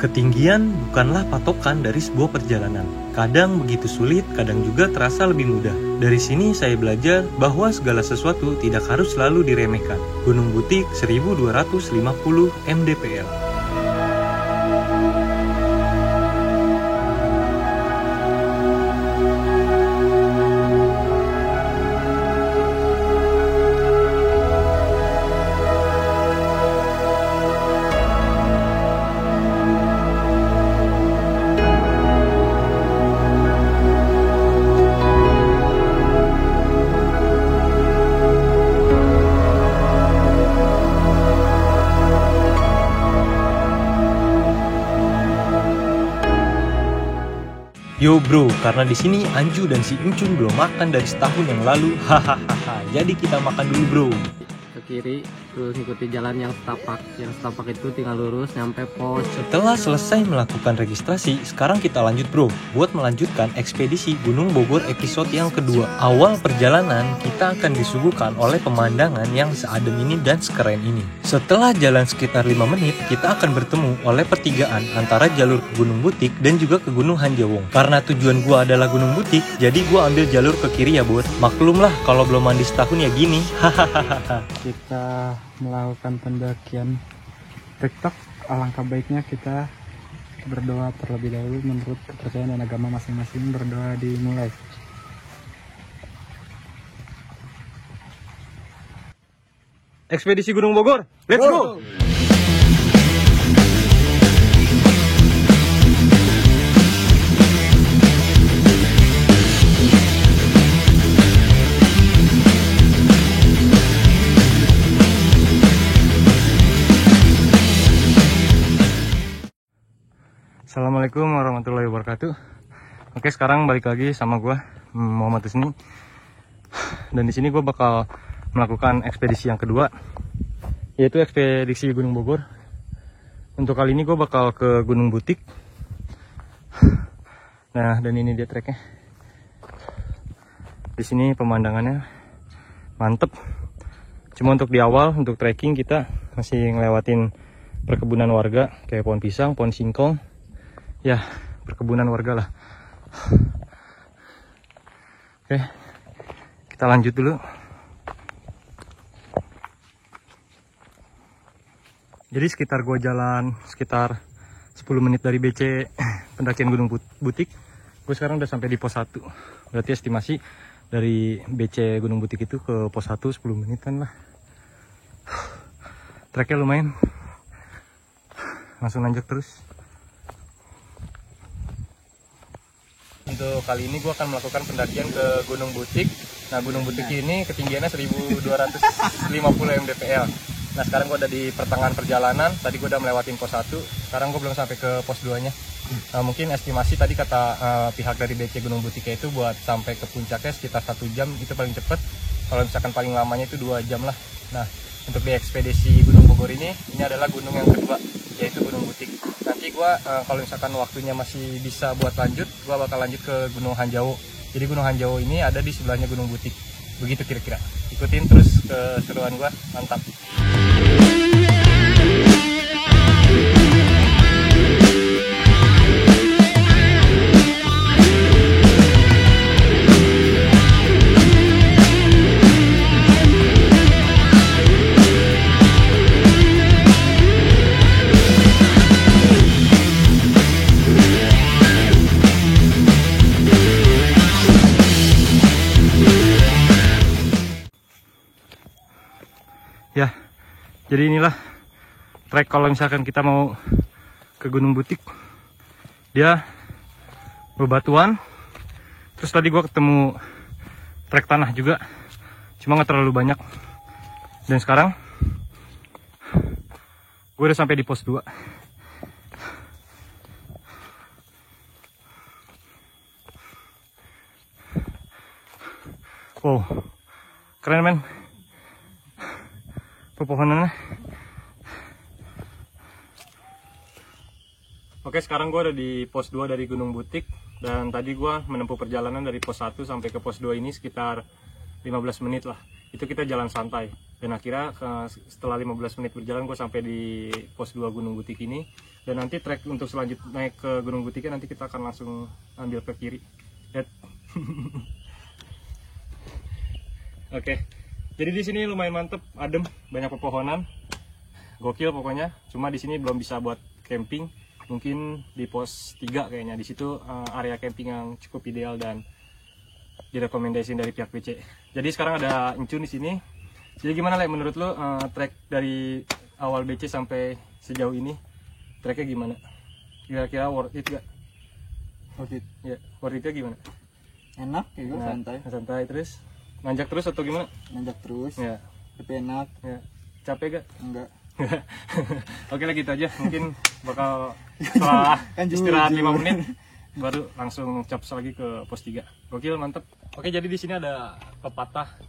Ketinggian bukanlah patokan dari sebuah perjalanan. Kadang begitu sulit, kadang juga terasa lebih mudah. Dari sini saya belajar bahwa segala sesuatu tidak harus selalu diremehkan. Gunung Butik 1250 mdpl. Yo bro, karena di sini Anju dan si Uncun belum makan dari setahun yang lalu, hahaha. Jadi kita makan dulu bro. Ke kiri, terus ikuti jalan yang setapak. Yang setapak itu tinggal lurus nyampe pos. Setelah selesai melakukan registrasi, sekarang kita lanjut bro, buat melanjutkan ekspedisi Gunung Bogor episode yang kedua. Awal perjalanan, kita akan disuguhkan oleh pemandangan yang seadem ini dan sekeren ini. Setelah jalan sekitar 5 menit, kita akan bertemu oleh pertigaan antara jalur ke Gunung Butik dan juga ke Gunung Hanjawong. Karena tujuan gua adalah Gunung Butik, jadi gua ambil jalur ke kiri ya bos. Maklumlah kalau belum mandi setahun ya gini, hahaha. Kita melakukan pendakian TikTok, alangkah baiknya kita berdoa terlebih dahulu menurut kepercayaan dan agama masing-masing. Berdoa dimulai. Ekspedisi Gunung Bogor, let's go! Assalamualaikum warahmatullahi wabarakatuh. Oke, sekarang balik lagi sama gue Muhammad Husni. Dan di sini gue bakal melakukan ekspedisi yang kedua, yaitu ekspedisi Gunung Bogor. Untuk kali ini gue bakal ke Gunung Butik. Nah, dan ini dia treknya. Di sini pemandangannya mantep. Cuma untuk di awal, untuk trekking kita masih ngelewatin perkebunan warga kayak pohon pisang, pohon singkong. Ya, perkebunan warga lah. Oke, kita lanjut dulu. Jadi sekitar gua jalan sekitar 10 menit dari BC pendakian Gunung Butik. Gue sekarang udah sampai di pos 1. Berarti estimasi dari BC Gunung Butik itu ke pos 1 10 menitan lah. Treknya lumayan. Langsung lanjut terus. Untuk kali ini gue akan melakukan pendakian ke Gunung Butik. Nah, Gunung Butik ini ketinggiannya 1250 mdpl. Nah, sekarang gue ada di pertengahan perjalanan. Tadi gue udah melewatin pos 1. Sekarang gue belum sampai ke pos 2 nya. Nah, mungkin estimasi tadi kata pihak dari BC Gunung Butiknya itu buat sampai ke puncaknya sekitar 1 jam. Itu paling cepat. Kalau misalkan paling lamanya itu 2 jam lah. Nah, untuk di ekspedisi Gunung Bogor ini adalah gunung yang kedua, yaitu Gunung Butik. Nanti gue kalau misalkan waktunya masih bisa buat lanjut, gue bakal lanjut ke Gunung Hanjawo. Jadi Gunung Hanjawo ini ada di sebelahnya Gunung Butik. Begitu kira-kira. Ikutin terus keseruan gue, mantap. Ya, jadi inilah trek kalau misalkan kita mau ke Gunung Butik. Dia bebatuan. Terus tadi gua ketemu trek tanah juga, cuma nggak terlalu banyak. Dan sekarang gue udah sampai di pos 2. Wow, keren men pepohonannya. Oke, sekarang gue ada di pos 2 dari Gunung Butik. Dan tadi gue menempuh perjalanan dari pos 1 sampai ke pos 2 ini sekitar 15 menit lah. Itu kita jalan santai. Dan akhirnya setelah 15 menit berjalan gue sampai di pos 2 Gunung Butik ini. Dan nanti trek untuk selanjut naik ke Gunung Butiknya nanti kita akan langsung ambil ke kiri. Lihat. Oke. Jadi di sini lumayan mantep, adem, banyak pepohonan. Gokil pokoknya. Cuma di sini belum bisa buat camping. Mungkin di pos 3 kayaknya. Di situ area camping yang cukup ideal dan direkomendasiin dari pihak BC. Jadi sekarang ada Encun di sini. Jadi gimana, Le, menurut lo trek dari awal BC sampai sejauh ini? Treknya gimana? Kira-kira worth it gak? Worth it. Ya, worth it gimana? Enak gitu, Nah, santai. Santai terus. Nanjak terus atau gimana? Nanjak terus. Ya, Tapi enak. ya. Capek gak? Enggak. Oke lah, gitu aja. Mungkin bakal setelah Kan istirahat jujur. 5 menit baru langsung caps lagi ke pos 3. Gokil, mantep. Oke, jadi di sini ada pepatah.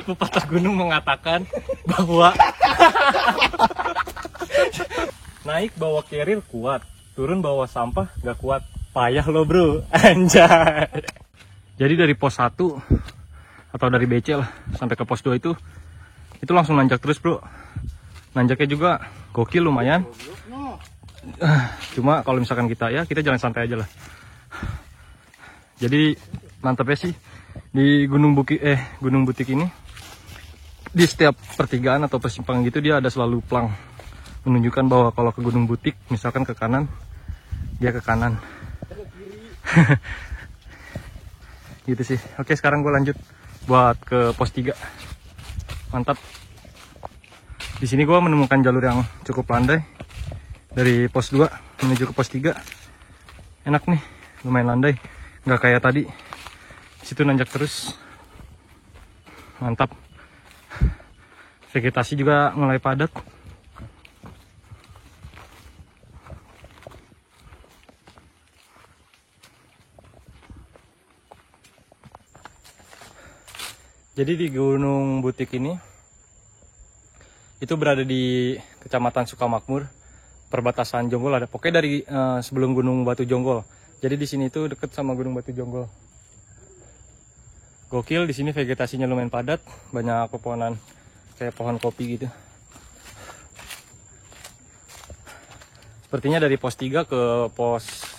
Pepatah gunung mengatakan bahwa naik bawa carrier kuat, turun bawa sampah gak kuat. Payah lo, bro. Anjay. Jadi dari pos 1 atau dari BC lah sampai ke pos 2 itu langsung nanjak terus, bro. Nanjaknya juga gokil, lumayan. Cuma kalau misalkan kita jalan santai aja lah. Jadi mantapnya sih di Gunung Butik ini, di setiap pertigaan atau persimpangan gitu dia ada selalu plang menunjukkan bahwa kalau ke Gunung Butik misalkan ke kanan, dia ke kanan. Gitu sih. Oke, sekarang gue lanjut buat ke pos 3. Mantap. Di sini gue menemukan jalur yang cukup landai dari pos 2 menuju ke pos 3. Enak nih, lumayan landai, nggak kayak tadi. Situ nanjak terus. Mantap. Vegetasi juga mulai padat. Jadi di Gunung Butik ini itu berada di Kecamatan Sukamakmur, perbatasan Jonggol ada. Pokoknya dari sebelum Gunung Batu Jonggol. Jadi di sini itu deket sama Gunung Batu Jonggol. Gokil, di sini vegetasinya lumayan padat, banyak pepohonan kayak pohon kopi gitu. Sepertinya dari pos 3 ke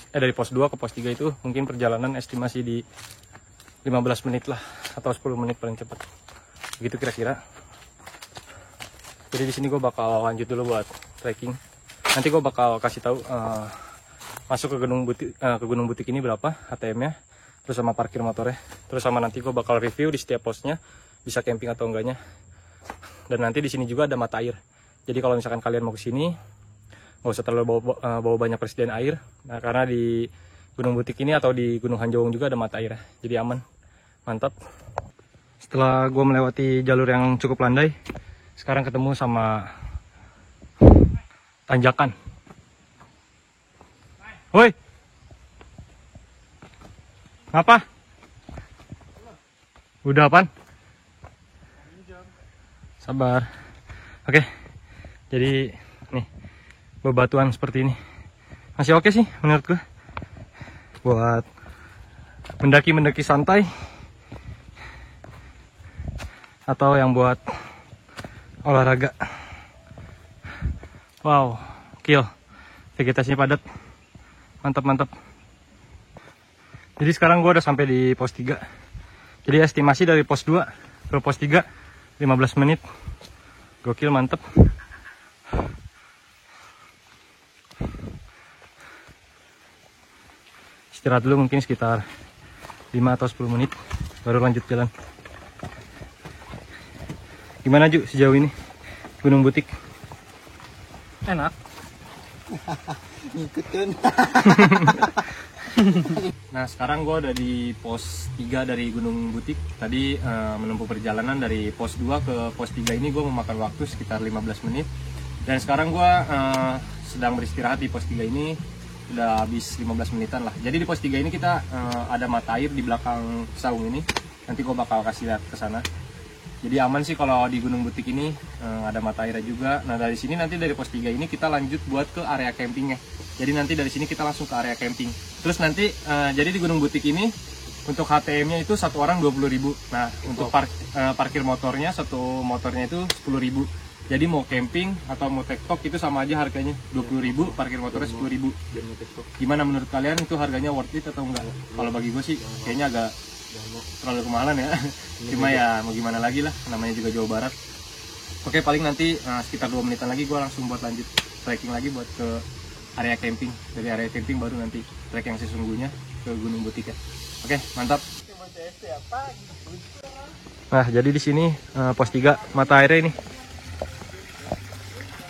dari pos 2 ke pos 3 itu mungkin perjalanan estimasi di 15 menit lah atau 10 menit paling cepat. Begitu kira-kira. Jadi di sini gue bakal lanjut dulu buat trekking. Nanti gue bakal kasih tahu masuk ke Gunung Butik ini berapa HTM-nya, terus sama parkir motornya, terus sama nanti gue bakal review di setiap posnya bisa camping atau enggaknya. Dan nanti di sini juga ada mata air. Jadi kalau misalkan kalian mau ke sini, nggak usah terlalu bawa banyak persediaan air. Nah, karena di Gunung Butik ini atau di Gunung Hanjowong juga ada mata air, jadi aman. Mantap. Setelah gue melewati jalur yang cukup landai, sekarang ketemu sama tanjakan. Woi, apa? Udah apaan? Sabar. Oke, jadi nih bebatuan seperti ini masih oke sih menurut gue buat mendaki santai atau yang buat olahraga. Wow, kill, vegetasinya padat, mantap. Jadi sekarang gue udah sampai di pos 3. Jadi estimasi dari pos 2 ke pos 3 15 menit. Gokil, mantep. Istirahat dulu mungkin sekitar 5 atau 10 menit baru lanjut jalan. Gimana Ju sejauh ini Gunung Butik? Enak. Ngikutin. Nah, sekarang gue udah di pos 3 dari Gunung Butik. Tadi menempuh perjalanan dari pos 2 ke pos 3 ini gue memakan waktu sekitar 15 menit. Dan sekarang gue sedang beristirahat di pos 3 ini. Udah habis 15 menitan lah. Jadi di pos 3 ini kita ada mata air di belakang saung ini. Nanti gue bakal kasih lihat ke sana. Jadi aman sih kalau di Gunung Butik ini, ada mata airnya juga. Nah, dari sini nanti dari pos 3 ini kita lanjut buat ke area campingnya. Jadi nanti dari sini kita langsung ke area camping. Terus nanti jadi di Gunung Butik ini untuk HTM-nya itu satu orang 20.000. Nah, untuk parkir motornya, satu motornya itu 10.000. Jadi mau camping atau mau tektok itu sama aja harganya 20.000, parkir motornya 10.000. Gimana menurut kalian, itu harganya worth it atau enggak? Kalau bagi gue sih kayaknya agak terlalu kemahalan ya. Cuma ya mau gimana lagi lah, namanya juga Jawa Barat. Oke, paling nanti sekitar 2 menitan lagi gue langsung buat lanjut trekking lagi buat ke area camping. Dari area camping baru nanti trek yang sesungguhnya ke Gunung Butik ya. Oke, mantap. Nah, jadi di sini pos 3 mata airnya ini.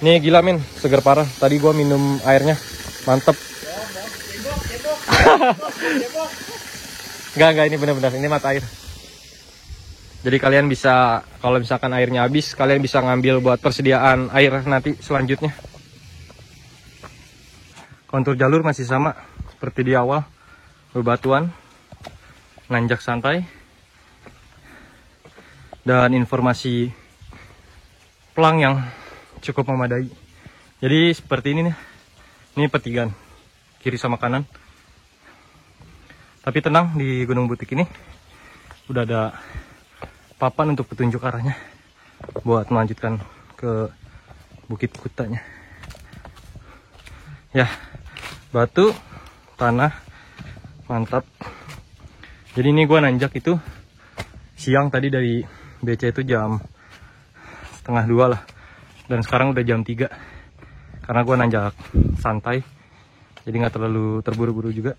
Ini gila men, seger parah. Tadi gua minum airnya, mantep. Enggak, ini benar-benar ini mata air. Jadi kalian bisa, kalau misalkan airnya habis, kalian bisa ngambil buat persediaan air nanti selanjutnya. Kontur jalur masih sama seperti di awal, bebatuan, nanjak santai, dan informasi pelang yang cukup memadai. Jadi seperti ini nih, ini petigan kiri sama kanan. Tapi tenang, di Gunung Butik ini udah ada papan untuk petunjuk arahnya buat melanjutkan ke Bukit Kutanya. Ya, batu, tanah, mantap. Jadi ini gua nanjak itu siang tadi dari BC itu jam 1:30 lah. Dan sekarang udah jam 3. Karena gua nanjak santai. Jadi nggak terlalu terburu-buru juga.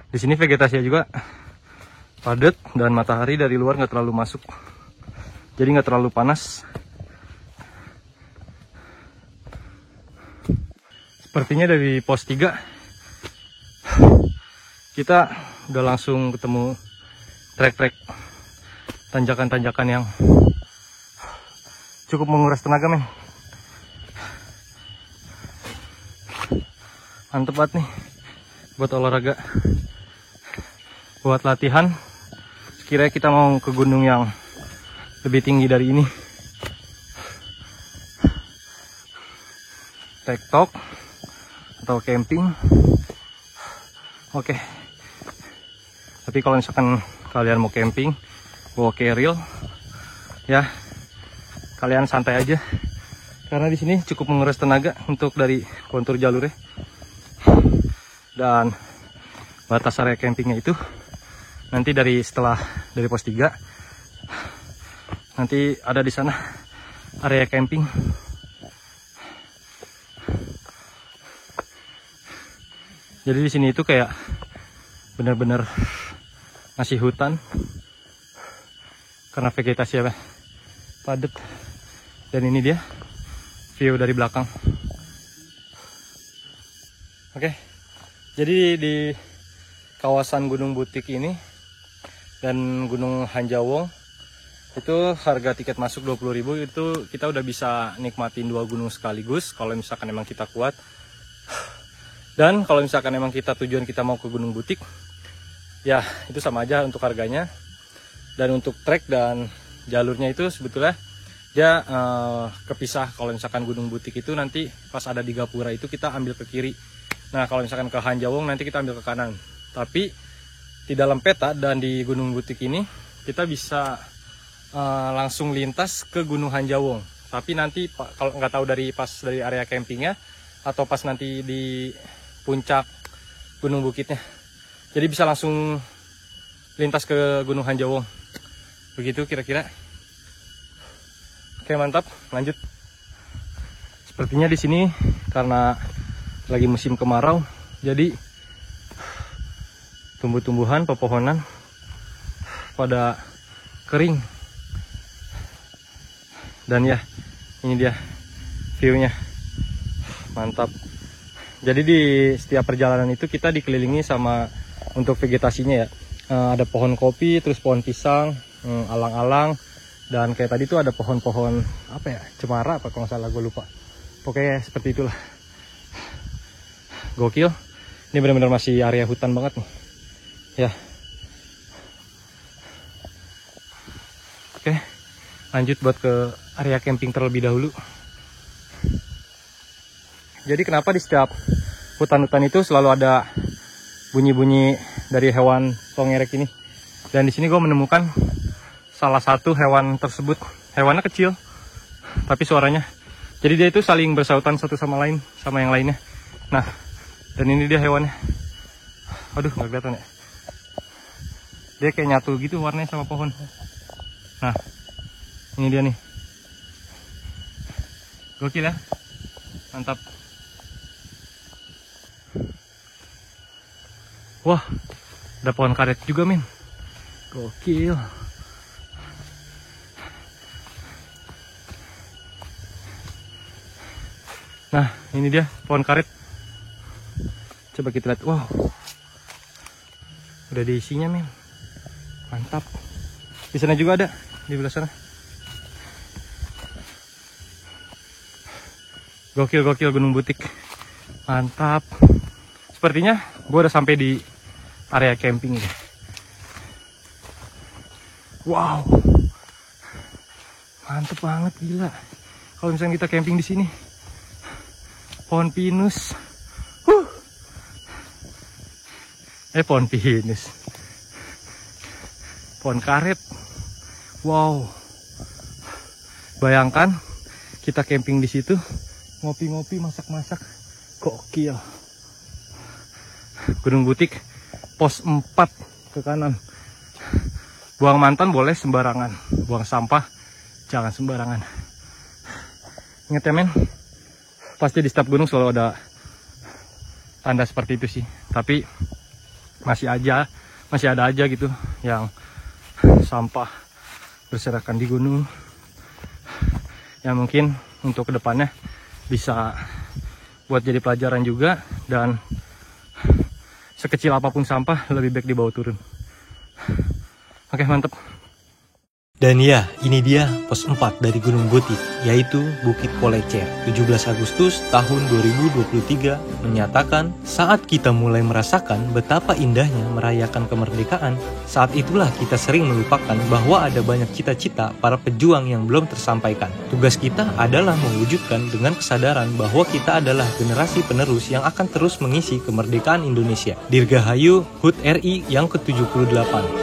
Di sini vegetasinya juga padat dan matahari dari luar nggak terlalu masuk. Jadi nggak terlalu panas. Sepertinya dari pos 3 kita udah langsung ketemu trek-trek tanjakan-tanjakan yang cukup menguras tenaga men. Mantep banget nih buat olahraga, buat latihan. Sekiranya kita mau ke gunung yang lebih tinggi dari ini, tektok atau camping, oke. Tapi kalau misalkan kalian mau camping bawa carrier ya, kalian santai aja karena di sini cukup menguras tenaga untuk dari kontur jalurnya. Dan batas area campingnya itu nanti setelah dari pos 3 nanti ada di sana area camping. Jadi di sini itu kayak benar-benar masih hutan karena vegetasi padat. Dan ini dia view dari belakang. Oke, jadi di kawasan Gunung Butik ini dan Gunung Hanjawong itu harga tiket masuk 20.000. Itu kita udah bisa nikmatin 2 gunung sekaligus kalau misalkan emang kita kuat. Dan kalau misalkan emang tujuan kita mau ke Gunung Butik, ya itu sama aja untuk harganya. Dan untuk trek dan jalurnya itu sebetulnya dia kepisah. Kalau misalkan Gunung Butik itu nanti pas ada di Gapura itu kita ambil ke kiri. Nah kalau misalkan ke Hanjawong nanti kita ambil ke kanan. Tapi di dalam peta dan di Gunung Butik ini kita bisa langsung lintas ke Gunung Hanjawong. Tapi nanti kalau nggak tahu dari area campingnya atau pas nanti di puncak Gunung Bukitnya. Jadi bisa langsung lintas ke Gunung Hanjawong. Begitu kira-kira. Oke, mantap. Lanjut. Sepertinya di sini karena lagi musim kemarau, jadi tumbuh-tumbuhan, pepohonan pada kering. Dan ya, ini dia view-nya. Mantap. Jadi di setiap perjalanan itu kita dikelilingi sama untuk vegetasinya ya. Ada pohon kopi, terus pohon pisang, alang-alang, dan kayak tadi tuh ada pohon-pohon apa ya, cemara apa kalau nggak salah, gue lupa. Pokoknya seperti itulah. Gokil. Ini benar-benar masih area hutan banget nih. Ya. Oke, lanjut buat ke area camping terlebih dahulu. Jadi kenapa di setiap hutan-hutan itu selalu ada bunyi-bunyi dari hewan tongerek ini? Dan di sini gue menemukan salah satu hewan tersebut. Hewannya kecil, tapi suaranya. Jadi dia itu saling bersautan satu sama lain, sama yang lainnya. Nah, dan ini dia hewannya. Aduh, nggak kelihatan ya. Dia kayak nyatu gitu warnanya sama pohon. Nah, ini dia nih. Gokil ya. Mantap. Wah, ada pohon karet juga, men. Gokil. Nah, ini dia pohon karet. Coba kita lihat. Wow. Udah ada isinya, men. Mantap. Di sana juga ada, di belah sana. Gokil Gunung Butik. Mantap. Sepertinya gue udah sampai di area camping ini. Wow. Mantep banget, gila. Kalau misalnya kita camping di sini. Pohon pinus. Pohon pinus. Pohon karet. Wow. Bayangkan kita camping di situ, ngopi-ngopi, masak-masak. Gokil. Gunung Butik, pos 4 ke kanan. Buang mantan boleh sembarangan, buang sampah jangan sembarangan. Ingat ya, men, pasti di setiap gunung selalu ada tanda seperti itu sih. Tapi masih ada aja gitu yang sampah berserakan di gunung. Ya mungkin untuk kedepannya bisa buat jadi pelajaran juga, dan sekecil apapun sampah lebih baik dibawa turun. Oke, mantap. Dan ya, ini dia pos 4 dari Gunung Butik, yaitu Bukit Kolecer. 17 Agustus tahun 2023 menyatakan saat kita mulai merasakan betapa indahnya merayakan kemerdekaan, saat itulah kita sering melupakan bahwa ada banyak cita-cita para pejuang yang belum tersampaikan. Tugas kita adalah mewujudkan dengan kesadaran bahwa kita adalah generasi penerus yang akan terus mengisi kemerdekaan Indonesia. Dirgahayu HUT RI yang ke-78.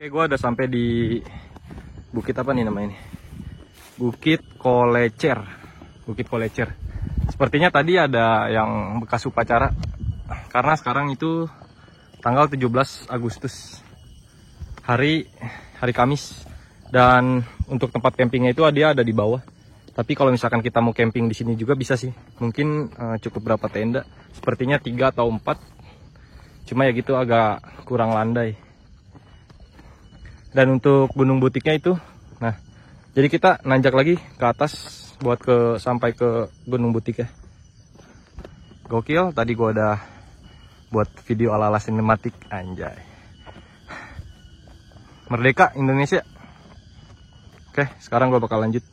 Oke, gue udah sampai di bukit apa nih namanya ini? Bukit Kolecer. Bukit Kolecer. Sepertinya tadi ada yang bekas upacara. Karena sekarang itu tanggal 17 Agustus. Hari Kamis. Dan untuk tempat campingnya itu dia ada di bawah. Tapi kalau misalkan kita mau camping di sini juga bisa sih. Mungkin cukup berapa tenda. Sepertinya 3 atau 4. Cuma ya gitu agak kurang landai. Dan untuk Gunung Butiknya itu, nah, jadi kita nanjak lagi ke atas buat sampai ke Gunung Butik ya. Gokil, tadi gua udah buat video ala-ala sinematik, anjay. Merdeka Indonesia. Oke, sekarang gua bakal lanjut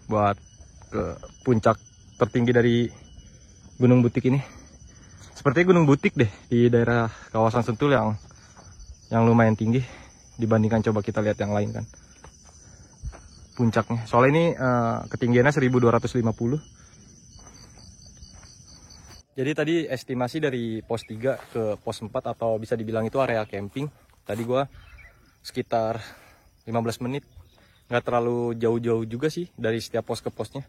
buat ke puncak tertinggi dari Gunung Butik ini. Sepertinya Gunung Butik deh di daerah kawasan Sentul yang lumayan tinggi dibandingkan coba kita lihat yang lain kan puncaknya. Soalnya ini ketinggiannya 1250. Jadi tadi estimasi dari pos 3 ke pos 4 atau bisa dibilang itu area camping. Tadi gua sekitar 15 menit. Nggak terlalu jauh-jauh juga sih dari setiap pos ke posnya.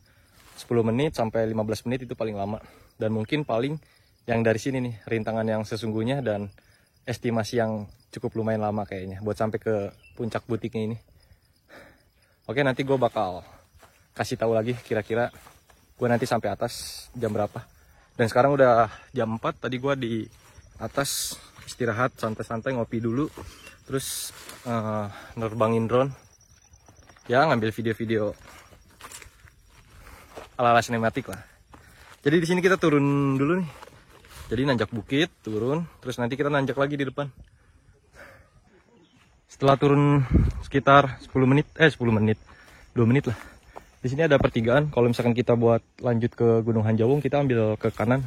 10 menit sampai 15 menit itu paling lama. Dan mungkin paling yang dari sini nih rintangan yang sesungguhnya dan estimasi yang cukup lumayan lama kayaknya buat sampai ke puncak butiknya ini. Oke, nanti gue bakal kasih tahu lagi kira-kira gue nanti sampai atas jam berapa. Dan sekarang udah jam 4, tadi gue di atas istirahat santai-santai ngopi dulu. terus nerbangin drone, ya ngambil video-video ala-ala sinematik lah. Jadi di sini kita turun dulu nih. Jadi nanjak bukit, turun, terus nanti kita nanjak lagi di depan. Setelah turun sekitar 2 menit lah. Di sini ada pertigaan. Kalau misalkan kita buat lanjut ke Gunung Hanjawong, kita ambil ke kanan.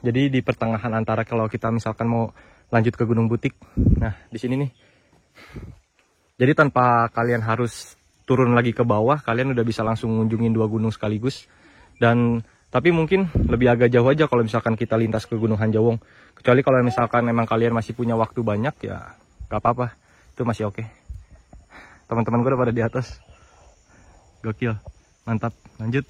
Jadi di pertengahan antara kalau kita misalkan mau lanjut ke Gunung Butik. Nah, di sini nih. Jadi tanpa kalian harus turun lagi ke bawah, kalian udah bisa langsung ngunjungin 2 gunung sekaligus. Dan tapi mungkin lebih agak jauh aja kalau misalkan kita lintas ke Gunung Hanjawong. Kecuali kalau misalkan memang kalian masih punya waktu banyak, ya gak apa-apa. Itu masih oke. Teman-teman gue udah pada di atas. Gokil, mantap, lanjut.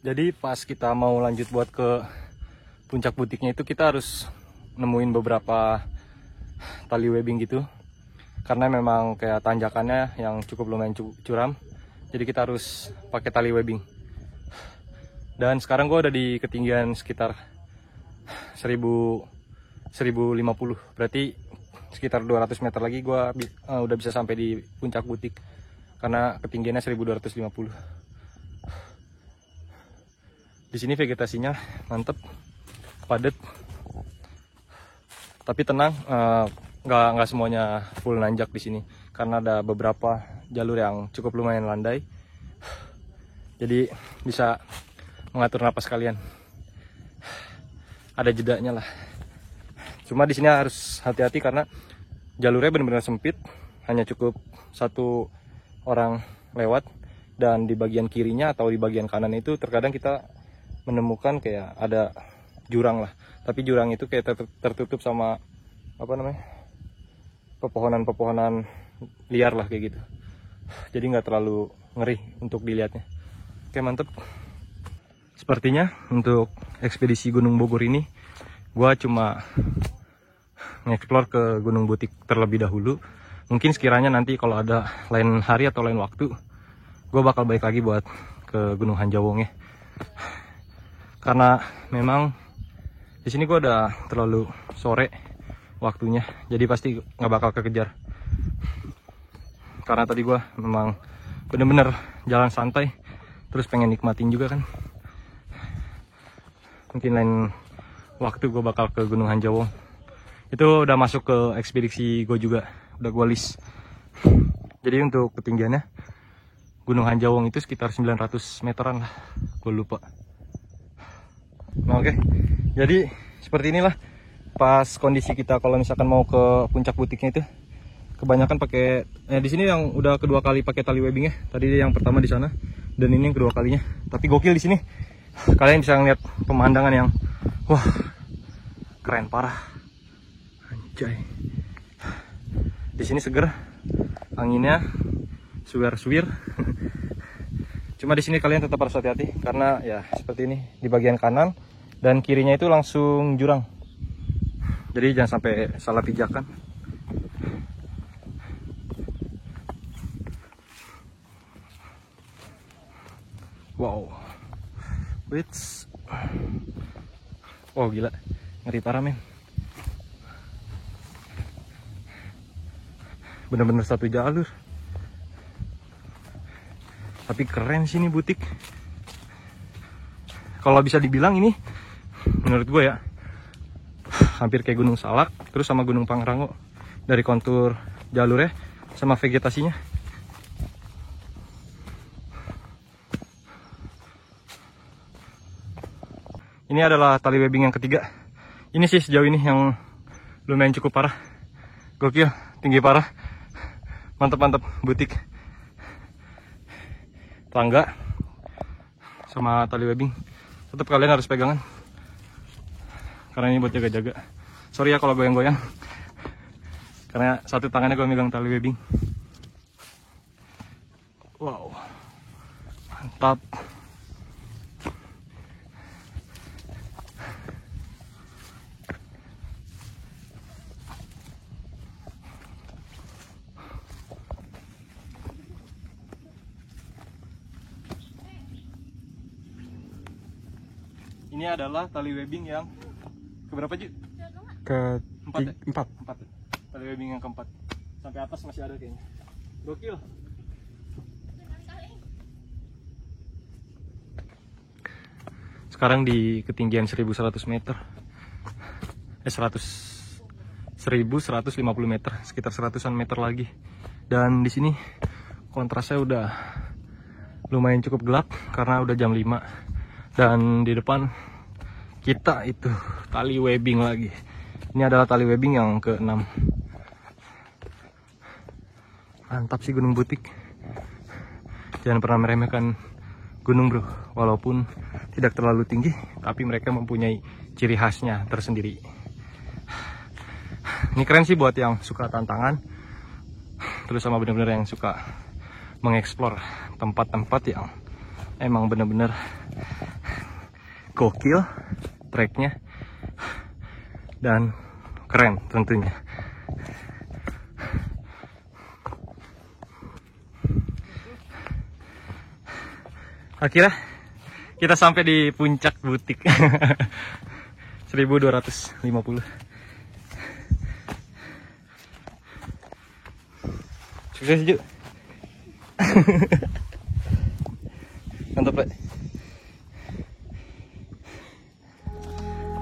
Jadi pas kita mau lanjut buat ke puncak butiknya itu kita harus nemuin beberapa tali webbing gitu. Karena memang kayak tanjakannya yang cukup lumayan curam. Jadi kita harus pakai tali webbing. Dan sekarang gue udah di ketinggian sekitar 1050. Berarti sekitar 200 meter lagi gue udah bisa sampai di puncak butik. Karena ketinggiannya 1250. Di sini vegetasinya mantep, padat, tapi tenang, nggak semuanya full nanjak di sini, karena ada beberapa jalur yang cukup lumayan landai, jadi bisa mengatur napas kalian. Ada jedanya lah. Cuma di sini harus hati-hati karena jalurnya benar-benar sempit, hanya cukup 1 orang lewat, dan di bagian kirinya atau di bagian kanan itu terkadang kita menemukan kayak ada jurang lah, tapi jurang itu kayak tertutup sama apa namanya, pepohonan liar lah kayak gitu, jadi nggak terlalu ngeri untuk dilihatnya. Oke, mantep. Sepertinya untuk ekspedisi Gunung Bogor ini gua cuma nge-explore ke Gunung Butik terlebih dahulu. Mungkin sekiranya nanti kalau ada lain hari atau lain waktu, gua bakal balik lagi buat ke Gunung Hanjawong ya. Karena memang di sini gue udah terlalu sore waktunya, jadi pasti nggak bakal kekejar. Karena tadi gue memang bener-bener jalan santai, terus pengen nikmatin juga kan. Mungkin lain waktu gue bakal ke Gunung Hanjawong. Itu udah masuk ke ekspedisi gue juga, udah gue list. Jadi untuk ketinggiannya Gunung Hanjawong itu sekitar 900 meteran lah, gue lupa. Nah, oke. Jadi seperti inilah pas kondisi kita kalau misalkan mau ke puncak butiknya itu. Kebanyakan pakai di sini yang udah kedua kali pakai tali webbing ya. Tadi yang pertama di sana dan ini yang kedua kalinya. Tapi gokil di sini. Kalian bisa ngeliat pemandangan yang wah, keren parah. Anjay. Di sini seger. Anginnya suwir-suwir. Cuma di sini kalian tetap harus hati-hati karena ya seperti ini, di bagian kanan dan kirinya itu langsung jurang. Jadi jangan sampai salah pijakan. Wow. Wits. Oh gila, ngeri parah men. Bener-bener satu jalur. Tapi keren sih ini butik. Kalau bisa dibilang ini, menurut gue ya, hampir kayak Gunung Salak, terus sama Gunung Pangrango. Dari kontur jalurnya, sama vegetasinya. Ini adalah tali webbing yang ketiga. Ini sih sejauh ini yang lumayan cukup parah. Gokil, tinggi parah. Mantap-mantap butik. Tangga sama tali webbing tetap kalian harus pegangan karena ini buat jaga-jaga. Sorry ya kalau goyang-goyang karena satu tangannya gue megang tali webbing. Wow, mantap. Ini adalah tali webbing yang keberapa, Ju? Keempat. Empat. Tali webbing yang keempat. Sampai atas masih ada kayaknya. Gokil. Sekarang di ketinggian 1100 meter. 1150 meter, sekitar 100-an meter lagi. Dan di sini kontrasnya udah lumayan cukup gelap karena udah jam 5. Dan di depan kita itu tali webbing lagi. Ini adalah tali webbing yang ke-6. Mantap sih Gunung Butik. Jangan pernah meremehkan gunung bro. Walaupun tidak terlalu tinggi, tapi mereka mempunyai ciri khasnya tersendiri. Ini keren sih buat yang suka tantangan. Terus sama bener-bener yang suka mengeksplor tempat-tempat yang emang bener-bener gokil treknya dan keren tentunya. Akhirnya kita sampai di puncak Butik. 1250. Sukses Ju. Mantap Pak.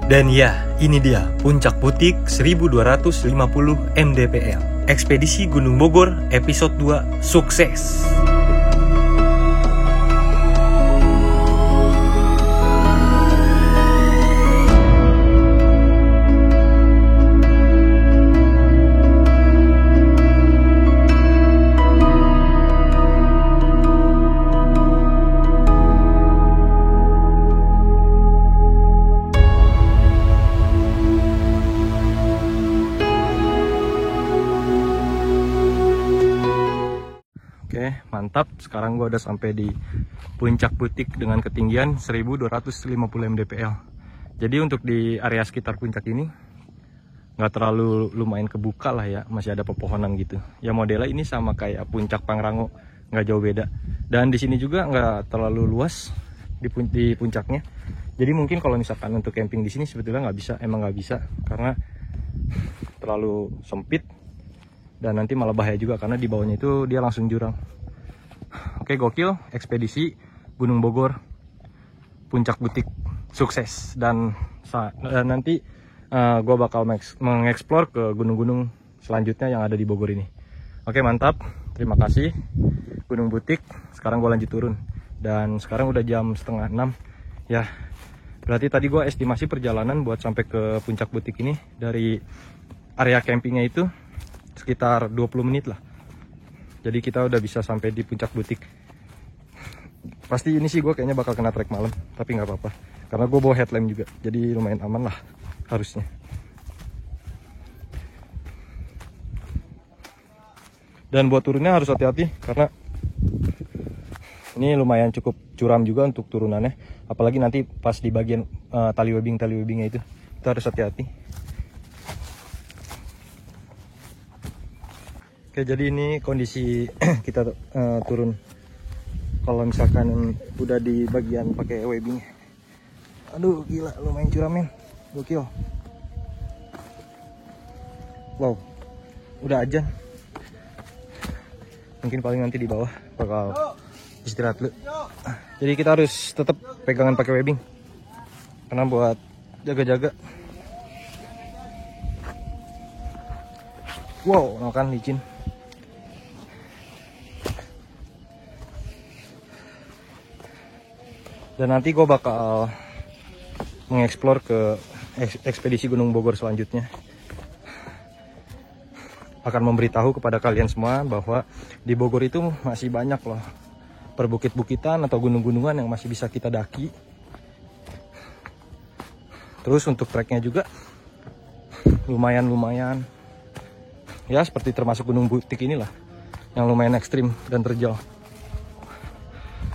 Dan ya, ini dia Puncak Butik 1250 mdpl. Ekspedisi Gunung Bogor episode 2 sukses. Oke, mantap. Sekarang gue udah sampai di Puncak Butik dengan ketinggian 1250 mdpl. Jadi untuk di area sekitar puncak ini nggak terlalu lumayan kebuka lah ya, masih ada pepohonan gitu. Ya modelnya ini sama kayak Puncak Pangrango, nggak jauh beda. Dan di sini juga nggak terlalu luas di puncaknya. Jadi mungkin kalau misalkan untuk camping di sini sebetulnya nggak bisa, emang nggak bisa karena terlalu sempit. Dan nanti malah bahaya juga karena di bawahnya itu dia langsung jurang. Oke, gokil. Ekspedisi Gunung Bogor Puncak Butik sukses. Dan nanti gue bakal mengeksplor ke gunung-gunung selanjutnya yang ada di Bogor ini. Oke, mantap. Terima kasih Gunung Butik. Sekarang gue lanjut turun. Dan sekarang udah jam 5:30. Ya, berarti tadi gue estimasi perjalanan buat sampai ke Puncak Butik ini dari area campingnya itu sekitar 20 menit lah. Jadi kita udah bisa sampai di Puncak Butik. Pasti ini sih gue kayaknya bakal kena trek malam, tapi nggak apa-apa karena gue bawa headlamp juga, jadi lumayan aman lah harusnya. Dan buat turunnya harus hati-hati karena ini lumayan cukup curam juga untuk turunannya, apalagi nanti pas di bagian tali webbingnya itu kita harus hati-hati. Oke, jadi ini kondisi kita turun. Kalau misalkan udah di bagian pakai webbing. Aduh, gila, lumayan curam men. Gokil. Wow, udah azan. Mungkin paling nanti di bawah bakal istirahat dulu. Jadi kita harus tetap pegangan pakai webbing karena buat jaga-jaga. Wow, makan licin. Dan nanti gue bakal mengeksplor ke ekspedisi Gunung Bogor selanjutnya. Akan memberitahu kepada kalian semua bahwa di Bogor itu masih banyak loh perbukit-bukitan atau gunung-gunungan yang masih bisa kita daki. Terus untuk treknya juga lumayan ya, seperti termasuk Gunung Butik inilah yang lumayan ekstrim dan terjal.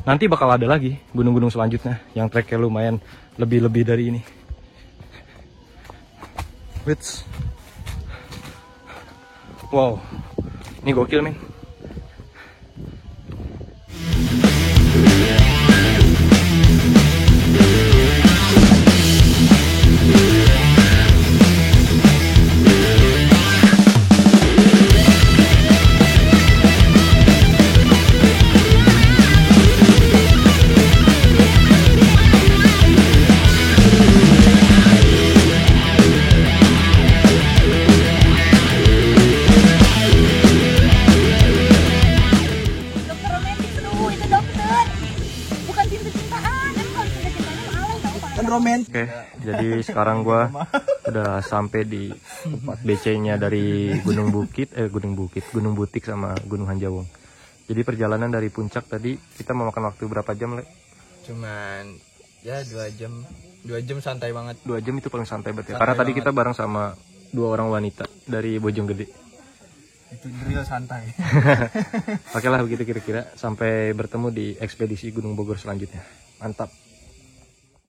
Nanti bakal ada lagi gunung-gunung selanjutnya yang treknya lumayan lebih dari ini. Wits. Wow, ini gokil men. Oke, jadi sekarang gua udah sampai di tempat BC-nya dari Gunung Butik sama Gunung Hanjawong. Jadi perjalanan dari puncak tadi kita memakan waktu berapa jam, Le? Cuman ya 2 jam santai banget. 2 jam itu paling santai banget ya. Karena tadi kita bareng sama 2 orang wanita dari Bojonggede. Itu drill santai. Oke lah begitu kira-kira, sampai bertemu di ekspedisi Gunung Bogor selanjutnya. Mantap.